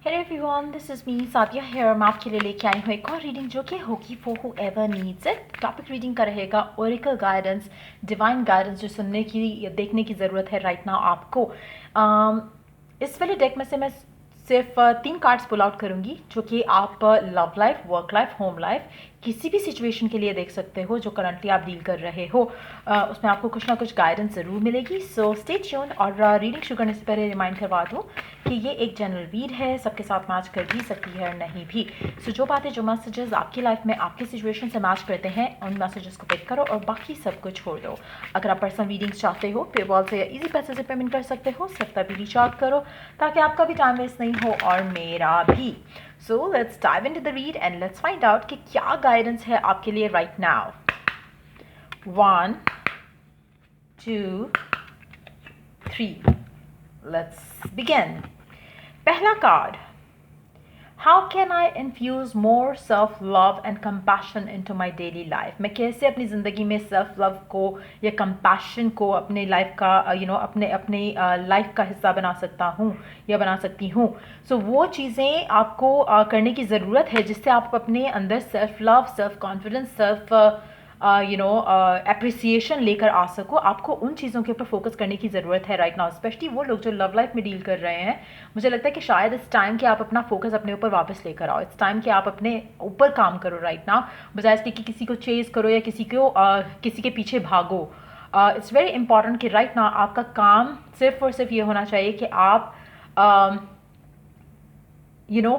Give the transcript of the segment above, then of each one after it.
Hey everyone, this is me Sadia here। मैं आपके लिए लेके आई हूँ एक और रीडिंग जो कि होगी for whoever needs it। Topic reading का रहेगा ओरेकल गाइडेंस, डिवाइन गाइडेंस जो सुनने की या देखने की ज़रूरत है राइट नाउ आपको। इस वाले डेक में से मैं सिर्फ 3 कार्ड्स पुल आउट करूँगी जो कि आप love life, work life, home life किसी भी सिचुएशन के लिए देख सकते हो जो करंटली आप डील कर रहे हो। उसमें आपको कुछ ना कुछ गाइडेंस ज़रूर मिलेगी। So stay tuned. और रीडिंग शुरू करने से पहले रिमाइंड करवा दूँ कि ये एक जनरल रीड है, सबके साथ मैच कर भी सकती है और नहीं भी। सो जो बातें, जो मैसेजेस आपकी लाइफ में आपकी सिचुएशन से मैच करते हैं उन मैसेजेस को पिक करो और बाकी सब को छोड़ दो। अगर आप पर्सनल रीडिंग्स चाहते हो पेवॉल से या ईजी पैसे से पेमेंट कर सकते हो, सिर्फ तभी रीच आउट करो ताकि आपका भी टाइम वेस्ट नहीं हो और मेरा भी। So let's dive into the read and let's find out कि क्या गाइडेंस है आपके लिए राइट नाउ। 1 2 3 let's begin. पहला card, how can I infuse more self love and compassion into my daily life. मैं कैसे अपनी ज़िंदगी में सेल्फ लव को या कंपैशन को अपने लाइफ का अपने लाइफ का हिस्सा बना सकता हूँ या बना सकती हूँ। सो वो चीज़ें आपको करने की ज़रूरत है जिससे आप अपने अंदर self love, self confidence, self appreciation लेकर आ सको। आपको उन चीज़ों के ऊपर फोकस करने की ज़रूरत है राइट नाउ, स्पेशली वो लोग जो लव लाइफ में डील कर रहे हैं। मुझे लगता है कि शायद इस टाइम कि आप अपना फोकस अपने ऊपर वापस लेकर आओ। इट्स टाइम कि आप अपने ऊपर काम करो राइट नाउ, बजाय इसके कि किसी को चेज़ करो या किसी के पीछे भागो। इट्स वेरी इंपॉर्टेंट कि राइट नाउ आपका काम सिर्फ और सिर्फ ये होना चाहिए कि आप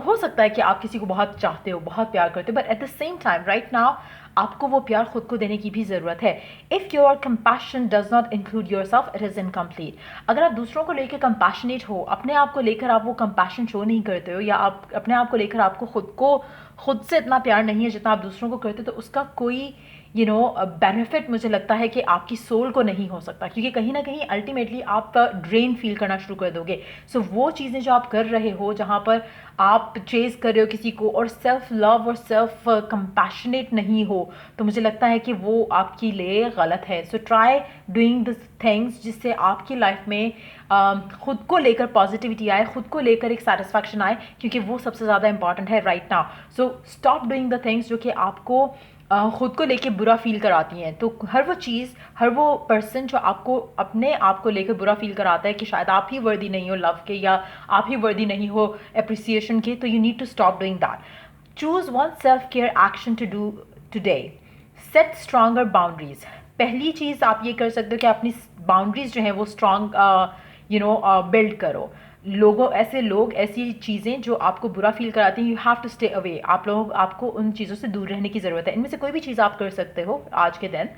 हो सकता है कि आप किसी को बहुत चाहते हो, बहुत प्यार करते हो, but at the same time right now आपको वो प्यार खुद को देने की भी ज़रूरत है। If your compassion does not include your self, it is incomplete. अगर आप दूसरों को लेकर कंपैशनेट हो, अपने आप को लेकर आप वो कंपैशन शो नहीं करते हो, या आप अपने आप को लेकर आपको खुद से इतना प्यार नहीं है जितना आप दूसरों को करते हो, तो उसका कोई बेनिफिट मुझे लगता है कि आपकी सोल को नहीं हो सकता, क्योंकि कहीं ना कहीं अल्टीमेटली आप ड्रेन फील करना शुरू कर दोगे। सो वो चीज़ें जो आप कर रहे हो जहाँ पर आप चेज़ कर रहे हो किसी को और सेल्फ लव और सेल्फ कंपैशनेट नहीं हो, तो मुझे लगता है कि वो आपके लिए गलत है। So try doing this things जिससे आपकी लाइफ में खुद को लेकर पॉजिटिविटी आए, खुद को लेकर एक सेटिस्फैक्शन आए, क्योंकि वो सबसे ज़्यादा इंपॉर्टेंट है right now. So stop doing the things जो कि आपको खुद को लेके बुरा फील कराती हैं। तो हर वो चीज़, हर वो पर्सन जो आपको अपने आप को लेकर बुरा फील कराता है कि शायद आप ही वर्दी नहीं हो लव के, या आप ही वर्दी नहीं हो अप्रिसिएशन के, तो you need to stop doing that. Choose one self care action to do today. Set stronger boundaries. पहली चीज़ आप ये कर सकते हो कि अपनी बाउंड्रीज जो हैं वो स्ट्रॉन्ग बिल्ड करो। ऐसे लोग, ऐसी चीज़ें जो आपको बुरा फील कराती हैं, you have to stay away. आपको उन चीज़ों से दूर रहने की ज़रूरत है। इनमें से कोई भी चीज़ आप कर सकते हो आज के दिन।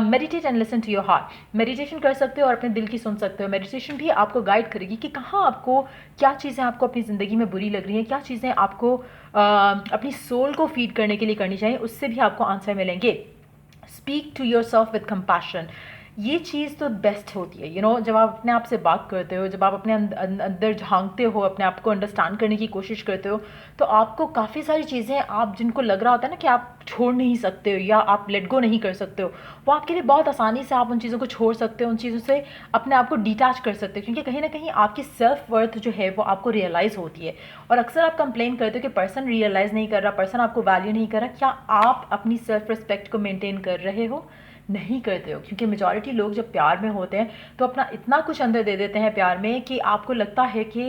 Meditate and listen to your heart. Meditation कर सकते हो और अपने दिल की सुन सकते हो। मेडिटेशन भी आपको गाइड करेगी कि कहाँ आपको, क्या चीज़ें आपको अपनी ज़िंदगी में बुरी लग रही हैं, क्या चीज़ें आपको अपनी सोल को फीड करने के लिए करनी चाहिए, उससे भी आपको आंसर मिलेंगे। Speak to your self with compassion. ये चीज़ तो बेस्ट होती है। जब आप अपने आप से बात करते हो, जब आप अपने अंदर झांकते हो, अपने आप को अंडरस्टैंड करने की कोशिश करते हो, तो आपको काफ़ी सारी चीज़ें आप जिनको लग रहा होता है ना कि आप छोड़ नहीं सकते हो या आप लेट गो नहीं कर सकते हो, वो आपके लिए बहुत आसानी से आप उन चीज़ों को छोड़ सकते हो, उन चीज़ों से अपने आप को डिटैच कर सकते हो, क्योंकि कहीं ना कहीं आपकी सेल्फ वर्थ जो है वो आपको रियलाइज़ होती है। और अक्सर आप कंप्लेन करते हो कि पर्सन रियलाइज़ नहीं कर रहा, पर्सन आपको वैल्यू नहीं कर रहा। क्या आप अपनी सेल्फ रिस्पेक्ट को मेनटेन कर रहे हो? नहीं करते हो, क्योंकि मेजॉरिटी लोग जब प्यार में होते हैं तो अपना इतना कुछ अंदर दे देते हैं प्यार में कि आपको लगता है कि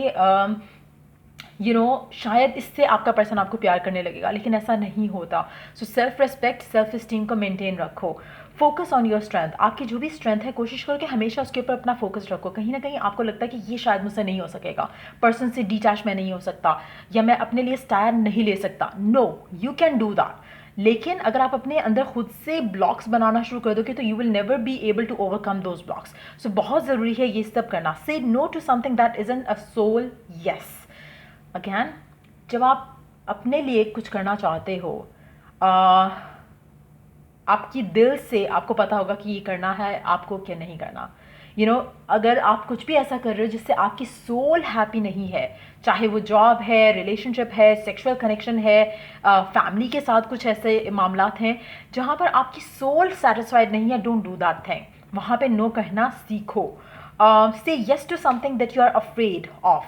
शायद इससे आपका पर्सन आपको प्यार करने लगेगा, लेकिन ऐसा नहीं होता। So self respect, self esteem को मेंटेन रखो। Focus on your strength. आपकी जो भी स्ट्रेंथ है कोशिश करो कि हमेशा उसके ऊपर अपना फोकस रखो। कहीं ना कहीं आपको लगता है कि ये शायद मुझसे नहीं हो सकेगा, पर्सन से डिटैच मैं नहीं हो सकता, या मैं अपने लिए स्टैंड नहीं ले सकता। No, you can do that. लेकिन अगर आप अपने अंदर खुद से ब्लॉक्स बनाना शुरू कर दोगे तो you will never be able to overcome those blocks. So बहुत ज़रूरी है ये सब करना। Say no to something that isn't a soul yes. Again, जब आप अपने लिए कुछ करना चाहते हो, आपकी दिल से आपको पता होगा कि ये करना है आपको, क्या नहीं करना। अगर आप कुछ भी ऐसा कर रहे हो जिससे आपकी सोल हैप्पी नहीं है, चाहे वो जॉब है, रिलेशनशिप है, सेक्सुअल कनेक्शन है, फैमिली के साथ कुछ ऐसे मामलात हैं जहाँ पर आपकी सोल सेटिस्फाइड नहीं है, डोंट डू दैट थिंग। वहाँ पे नो कहना सीखो। Say yes to something that you are afraid of.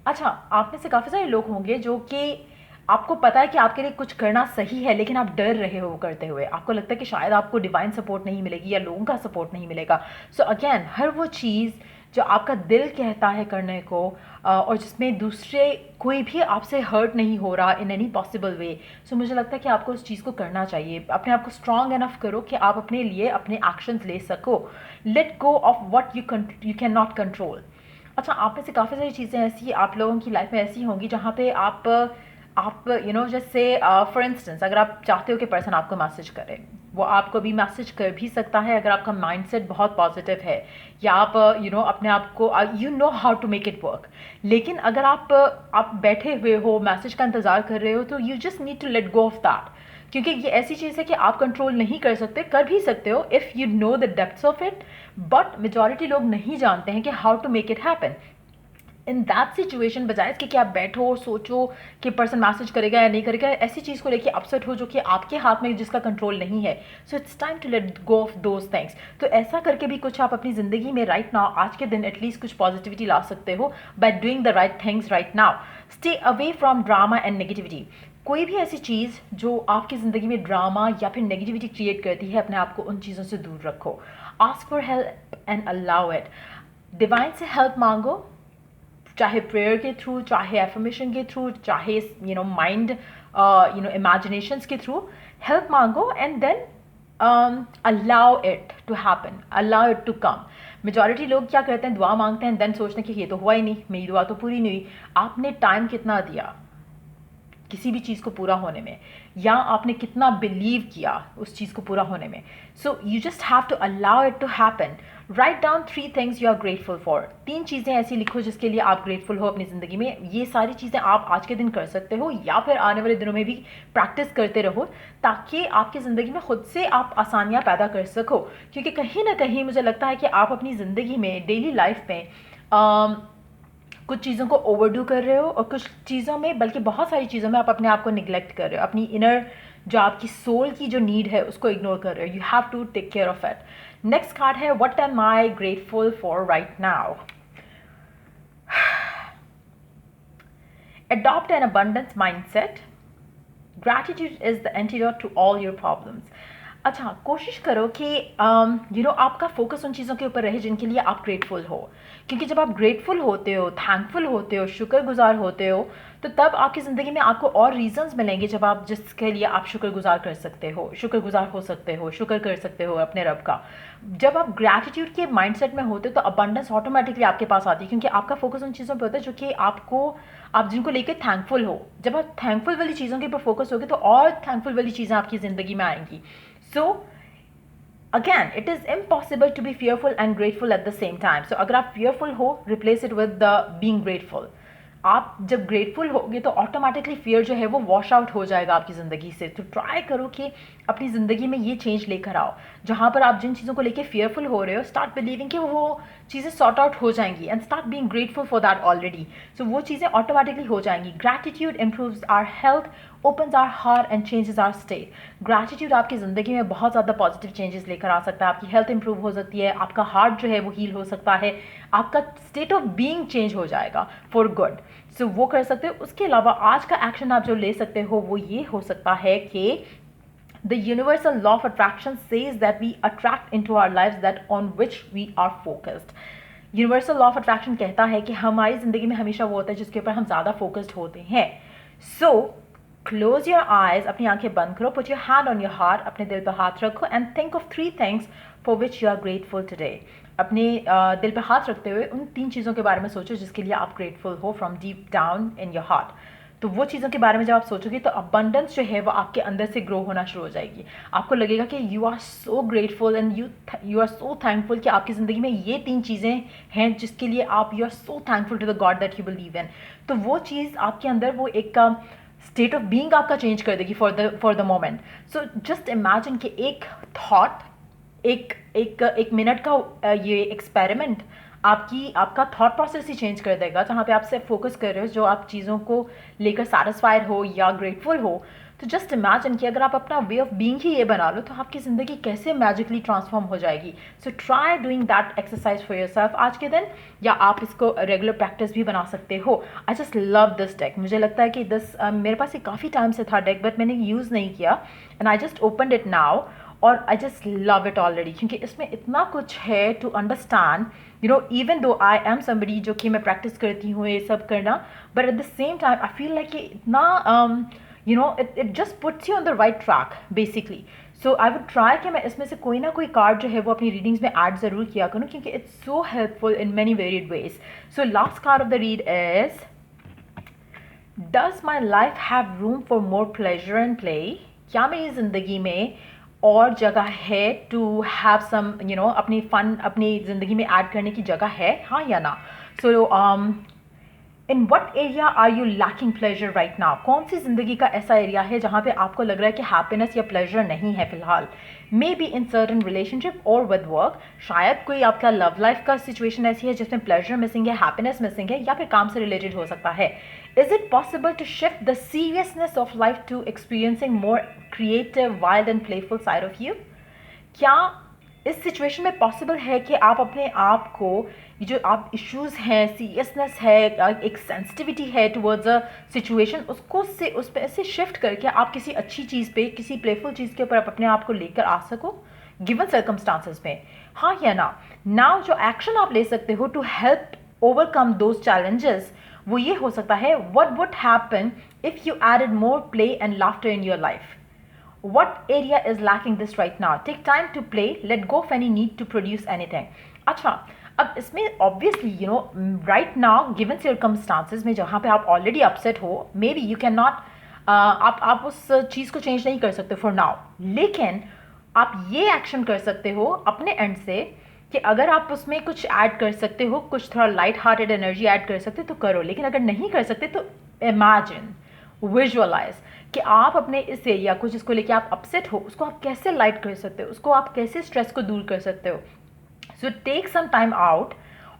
अच्छा, आप में से काफ़ी सारे लोग होंगे जो कि आपको पता है कि आपके लिए कुछ करना सही है, लेकिन आप डर रहे हो वो करते हुए। आपको लगता है कि शायद आपको डिवाइन सपोर्ट नहीं मिलेगी या लोगों का सपोर्ट नहीं मिलेगा। सो अगेन, हर वो चीज़ जो आपका दिल कहता है करने को, और जिसमें दूसरे कोई भी आपसे हर्ट नहीं हो रहा इन एनी पॉसिबल वे, सो मुझे लगता है कि आपको उस चीज़ को करना चाहिए। अपने आप को स्ट्रांग इनफ करो कि आप अपने लिए अपने एक्शंस ले सको। Late go of what you can not control. अच्छा, आप में से काफ़ी सारी चीज़ें ऐसी आप लोगों की लाइफ में ऐसी होंगी जहाँ पे आप जैसे फॉर इंस्टेंस, अगर आप चाहते हो कि पर्सन आपको मैसेज करे, वो आपको भी मैसेज कर भी सकता है अगर आपका माइंडसेट बहुत पॉजिटिव है, या आप अपने आप को you know how to make it work. लेकिन अगर आप बैठे हुए हो, मैसेज का इंतज़ार कर रहे हो, तो you just need to let go of that. क्योंकि ये ऐसी चीज़ है कि आप कंट्रोल नहीं कर सकते, कर भी सकते हो if you know the depths of it, but majority लोग नहीं जानते हैं कि how to make it happen in that situation. बजाय इसके कि आप बैठो और सोचो कि पर्सन मैसेज करेगा या नहीं करेगा, ऐसी चीज़ को लेके अपसेट हो जो कि आपके हाथ में, जिसका कंट्रोल नहीं है। So it's time to let go of those things. तो ऐसा करके भी कुछ आप अपनी ज़िंदगी में राइट नाउ, आज के दिन एटलीस्ट कुछ पॉजिटिविटी ला सकते हो by doing the right things right now. Stay away from drama and negativity. कोई भी ऐसी चीज़ जो आपकी ज़िंदगी में ड्रामा या फिर नेगेटिविटी क्रिएट करती है, अपने आप को उन चीज़ों से दूर रखो। Ask for help and allow it. Divine से हेल्प मांगो, चाहे प्रेयर के थ्रू, चाहे एफर्मेशन के थ्रू, चाहे माइंड इमेजिनेशंस के थ्रू हेल्प मांगो, and then allow it to happen, allow it to come. Majority लोग क्या करते हैं, दुआ मांगते हैं, देन सोचते हैं कि ये तो हुआ ही नहीं, मेरी दुआ तो पूरी नहीं हुई। आपने टाइम कितना दिया किसी भी चीज़ को पूरा होने में, या आपने कितना बिलीव किया उस चीज़ को पूरा होने में। So you just have to allow it to happen. Write down 3 things you are grateful for. 3 चीज़ें ऐसी लिखो जिसके लिए आप ग्रेटफुल हो अपनी ज़िंदगी में। ये सारी चीज़ें आप आज के दिन कर सकते हो, या फिर आने वाले दिनों में भी प्रैक्टिस करते रहो, ताकि आपकी ज़िंदगी में खुद से आप आसानियाँ पैदा कर सको। क्योंकि कहीं ना कहीं मुझे लगता है कि आप अपनी ज़िंदगी में, डेली लाइफ में कुछ चीज़ों को ओवरडू कर रहे हो, और कुछ चीज़ों में, बल्कि बहुत सारी चीज़ों में आप अपने आप को निगलेक्ट कर रहे हो। अपनी इनर जो आपकी सोल की जो नीड है उसको इग्नोर कर रहे हो। You have to take care of it. Next card है what am I grateful for right now. Adopt an abundance mindset. Gratitude is the antidote to all your problems. अच्छा, कोशिश करो कि आपका फोकस उन चीज़ों के ऊपर रहे जिनके लिए आप ग्रेटफुल हो। क्योंकि जब आप ग्रेटफुल होते हो, थैंकफुल होते हो, शुक्रगुजार होते हो, तो तब आपकी ज़िंदगी में आपको और रीजंस मिलेंगे जब आप, जिसके लिए आप शुक्रगुजार कर सकते हो, शुक्रगुजार हो सकते हो, शुक्र कर सकते हो अपने रब का। जब आप ग्रैटिट्यूड के माइंडसेट में होते हो तो अबंडेंस ऑटोमेटिकली आपके पास आती है, क्योंकि आपका फोकस उन चीज़ों पर होता है जो कि आप जिनको लेकर थैंकफुल हो। जब आप थैंकफुल वाली चीज़ों के ऊपर फोकस होगे तो और थैंकफुल वाली चीज़ें आपकी ज़िंदगी में आएंगी। So again, it is impossible to be fearful and grateful at the same time. So अगर आप fearful हो, replace it with the being grateful. आप जब ग्रेटफुल होगे तो ऑटोमेटिकली फियर जो है वो वॉश आउट हो जाएगा आपकी ज़िंदगी से। तो ट्राई करो कि अपनी ज़िंदगी में ये चेंज लेकर आओ, जहाँ पर आप जिन चीज़ों को लेके फियरफुल हो रहे हो, स्टार्ट बिलीविंग कि वो चीज़ें सॉर्ट आउट हो जाएंगी, and start being grateful for that already. So वो चीज़ें ऑटोमेटिकली हो जाएंगी। Gratitude improves our health, opens our heart and changes our state. Gratitude आपकी ज़िंदगी में बहुत ज़्यादा पॉजिटिव चेंजेस लेकर आ सकता है। आपकी हेल्थ इंप्रूव हो सकती है, आपका हार्ट जो है वो हील हो सकता है, आपका स्टेट ऑफ बीइंग चेंज हो जाएगा फॉर गुड। सो वो कर सकते हो। उसके अलावा आज का एक्शन आप जो ले सकते हो वो ये हो सकता है कि the universal law of attraction says that we attract into our lives that on which we are focused. Universal law of attraction कहता है कि हमारी ज़िंदगी में हमेशा वो होता है जिसके ऊपर हम ज़्यादा फोकस्ड होते हैं। सो क्लोज योर आइज, अपनी आंखें बंद करो, put your hand on your heart, अपने दिल पर हाथ रखो, and think of 3 things for which you are grateful today. अपने दिल पर हाथ रखते हुए उन 3 चीज़ों के बारे में सोचो जिसके लिए आप ग्रेटफुल हो from deep down in your heart. तो वो चीज़ों के बारे में जब आप सोचोगे तो अबंडेंस जो है वो आपके अंदर से ग्रो होना शुरू हो जाएगी। आपको लगेगा कि you are so grateful and you are so thankful कि आपकी ज़िंदगी में ये 3 चीज़ें हैं जिसके लिए आप you are so thankful to the god that you believe in. तो वो चीज़ आपके अंदर वो एक स्टेट ऑफ बीइंग आपका चेंज कर देगी for the moment. So just imagine कि एक थॉट, एक मिनट का ये एक्सपेरिमेंट आपका थॉट प्रोसेस ही चेंज कर देगा, जहाँ पे आप सिर्फ फोकस कर रहे हो जो आप चीज़ों को लेकर सेटिस्फाइड हो या ग्रेटफुल हो। तो तो जस्ट इमेजिन कि अगर आप अपना वे ऑफ बीइंग ही ये बना लो तो आपकी ज़िंदगी कैसे मैजिकली ट्रांसफॉर्म हो जाएगी. So try doing that exercise for yourself आज के दिन, या आप इसको रेगुलर प्रैक्टिस भी बना सकते हो. आई जस्ट लव दिस डेक. मुझे लगता है कि मेरे पास ये काफ़ी टाइम से था डेक, बट मैंने यूज़ नहीं किया, and I just opened it now, और I just love it already, क्योंकि इसमें इतना कुछ है to understand. Even though I am somebody जो कि मैं प्रैक्टिस करती हूँ ये सब करना, but at the same time I feel like कि इतना it just puts you on the right track basically. So I would try कि मैं इसमें से कोई ना कोई कार्ड जो है वो अपनी रीडिंग्स में ऐड ज़रूर किया करूँ, क्योंकि it's so helpful in many varied ways. So last card of the read is, does my life have room for more pleasure and play? क्या मेरी ज़िंदगी में और जगह है टू हैव सम अपनी फ़न अपनी ज़िंदगी में ऐड करने की जगह है, हाँ या ना. So in what area are you lacking pleasure right now? कौन सी ज़िंदगी का ऐसा एरिया है जहाँ पे आपको लग रहा है कि हैप्पीनेस या प्लेजर नहीं है फ़िलहाल? May be in certain relationship और विद वर्क. शायद कोई आपका लव लाइफ का सिचुएशन ऐसी है जिसमें प्लेजर मिसिंग है, हैप्पीनेस मिसिंग है, या फिर काम से रिलेटेड हो सकता है. Is it possible to shift the seriousness of life to experiencing more creative, wild and playful side of you? क्या इस सिचुएशन में पॉसिबल है कि आप अपने आप को, ये जो आप इश्यूज़ हैं, सीरियसनेस है, एक सेंसिटिविटी है टुवर्ड्स अ सिचुएशन, उसको से उस पर ऐसे शिफ्ट करके आप किसी अच्छी चीज़ पे, किसी प्लेफुल चीज़ के ऊपर आप अपने आप को लेकर आ सको गिवन सर्कमस्टांसेस में, हाँ या ना? नाउ जो एक्शन आप ले सकते हो to help overcome those challenges, वो ये हो सकता है, what would happen if you added more play and laughter in your life? What area is lacking this right now? Take time to play. Let go of any need to produce anything. अच्छा, अब इसमें obviously right now given circumstances में जहाँ पे आप already upset हो, maybe you cannot आप उस चीज़ को change नहीं कर सकते for now. लेकिन आप ये action कर सकते हो अपने end से कि अगर आप उसमें कुछ ऐड कर सकते हो, कुछ थोड़ा लाइट हार्टेड एनर्जी ऐड कर सकते हो तो करो. लेकिन अगर नहीं कर सकते तो इमेजिन, विजुअलाइज कि आप अपने इस एरिया को जिसको लेके आप अपसेट हो, उसको आप कैसे लाइट कर सकते हो, उसको आप कैसे स्ट्रेस को दूर कर सकते हो. So take some time out.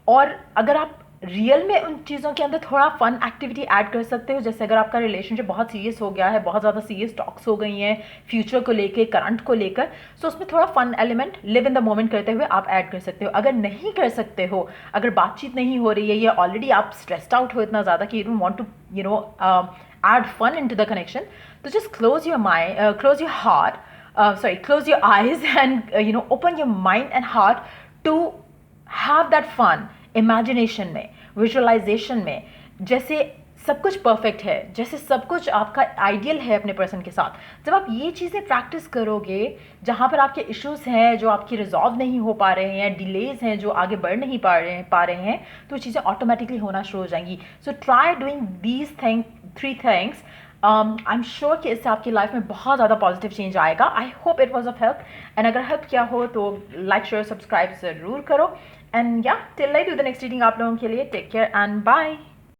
और अगर आप रियल में उन चीज़ों के अंदर थोड़ा फन एक्टिविटी ऐड कर सकते हो, जैसे अगर आपका रिलेशनशिप बहुत सीरियस हो गया है, बहुत ज़्यादा सीरियस टॉक्स हो गई हैं फ्यूचर को लेके, करंट को लेकर, सो उसमें थोड़ा fun element live in the moment करते हुए आप ऐड कर सकते हो. अगर नहीं कर सकते हो, अगर बातचीत नहीं हो रही है या ऑलरेडी आप स्ट्रेस्ड आउट हो इतना ज़्यादा कि you don't want to add fun into the connection, so just close your mind, close your heart, close your eyes and open your mind and heart to have that fun imagination में, visualization में, जैसे सब कुछ perfect है, जैसे सब कुछ आपका आइडियल है अपने पर्सन के साथ. जब आप ये चीज़ें प्रैक्टिस करोगे, जहाँ पर आपके इश्यूज़ हैं जो आपकी रिजॉल्व नहीं हो पा रहे हैं, डिलेज़ हैं जो आगे बढ़ नहीं पा रहे हैं, तो चीज़ें ऑटोमेटिकली होना शुरू हो जाएंगी. So try doing these three things. I am sure कि इससे आपकी लाइफ में बहुत ज़्यादा पॉजिटिव चेंज आएगा. I hope it was of help, and अगर हेल्प किया हो तो लाइक शेयर सब्सक्राइब ज़रूर करो. एंड या till I do the next reading आप लोगों के लिए, टेक केयर एंड बाय.